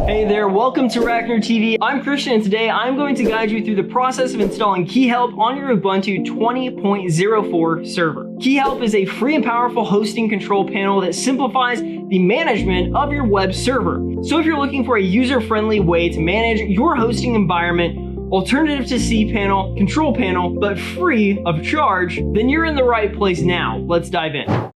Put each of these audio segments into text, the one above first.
Hey there, welcome to RackNerd TV. I'm Christian and today I'm going to guide you through the process of installing KeyHelp on your Ubuntu 20.04 server. KeyHelp is a free and powerful hosting control panel that simplifies the management of your web server. So if you're looking for a user-friendly way to manage your hosting environment, alternative to cPanel, ControlPanel, but free of charge, then you're in the right place now. Let's dive in.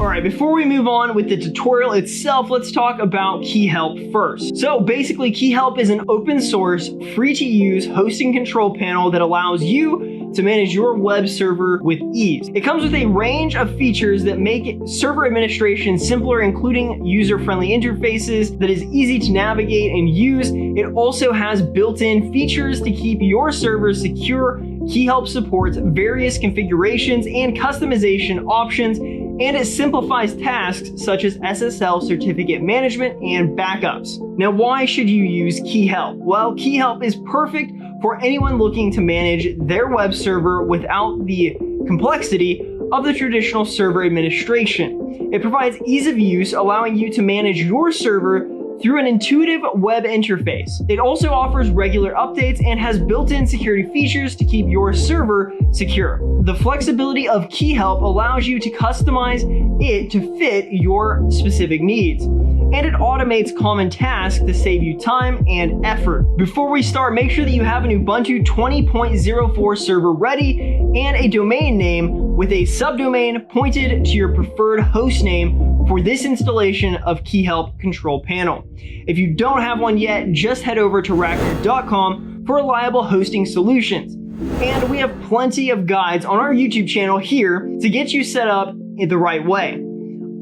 Alright, before we move on with the tutorial itself, let's talk about KeyHelp first. So basically, KeyHelp is an open source, free to use hosting control panel that allows you to manage your web server with ease. It comes with a range of features that make server administration simpler, including user-friendly interfaces that is easy to navigate and use. It also has built-in features to keep your server secure. KeyHelp supports various configurations and customization options, and it simplifies tasks such as SSL certificate management and backups. Now, why should you use KeyHelp? Well, KeyHelp is perfect for anyone looking to manage their web server without the complexity of the traditional server administration. It provides ease of use, allowing you to manage your server through an intuitive web interface. It also offers regular updates and has built-in security features to keep your server secure. The flexibility of KeyHelp allows you to customize it to fit your specific needs, and it automates common tasks to save you time and effort. Before we start, make sure that you have an Ubuntu 20.04 server ready and a domain name with a subdomain pointed to your preferred host name for this installation of KeyHelp Control Panel. If you don't have one yet, just head over to RackNerd.com for reliable hosting solutions. And we have plenty of guides on our YouTube channel here to get you set up in the right way.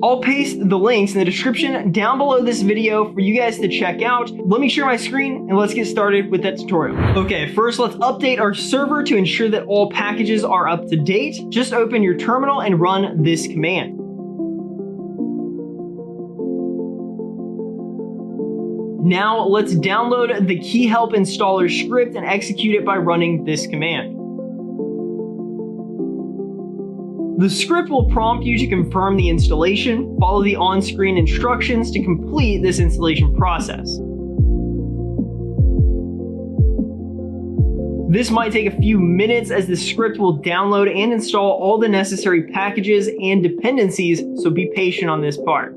I'll paste the links in the description down below this video for you guys to check out. Let me share my screen and let's get started with that tutorial. Okay, first let's update our server to ensure that all packages are up to date. Just open your terminal and run this command. Now let's download the KeyHelp installer script and execute it by running this command. The script will prompt you to confirm the installation. Follow the on-screen instructions to complete this installation process. This might take a few minutes as the script will download and install all the necessary packages and dependencies, so be patient on this part.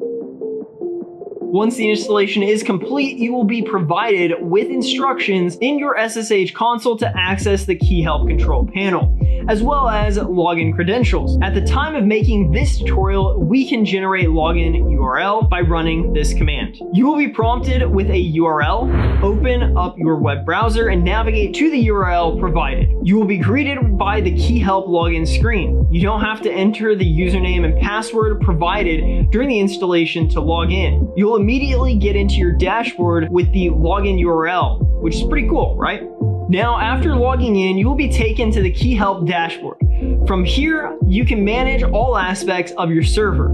Once the installation is complete, you will be provided with instructions in your SSH console to access the KeyHelp control panel, as well as login credentials. At the time of making this tutorial, we can generate login URL by running this command. You will be prompted with a URL. Open up your web browser and navigate to the URL provided. You will be greeted by the KeyHelp login screen. You don't have to enter the username and password provided during the installation to log in. You'll immediately get into your dashboard with the login URL, which is pretty cool, right? Now, after logging in, you will be taken to the KeyHelp dashboard. From here, you can manage all aspects of your server.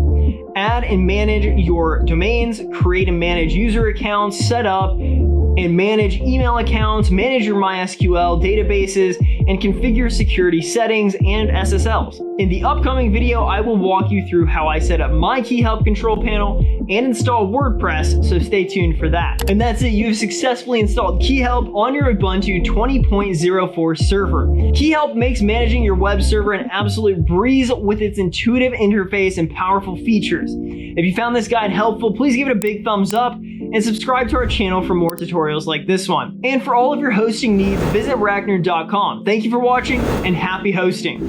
Add and manage your domains, create and manage user accounts, set up and manage email accounts, manage your MySQL databases, and configure security settings and SSLs. In the upcoming video, I will walk you through how I set up my KeyHelp control panel and install WordPress, so stay tuned for that. And that's it, you've successfully installed KeyHelp on your Ubuntu 20.04 server. KeyHelp makes managing your web server an absolute breeze with its intuitive interface and powerful features. If you found this guide helpful, please give it a big thumbs up and subscribe to our channel for more tutorials like this one. And for all of your hosting needs, visit RackNerd.com. Thank you for watching and happy hosting.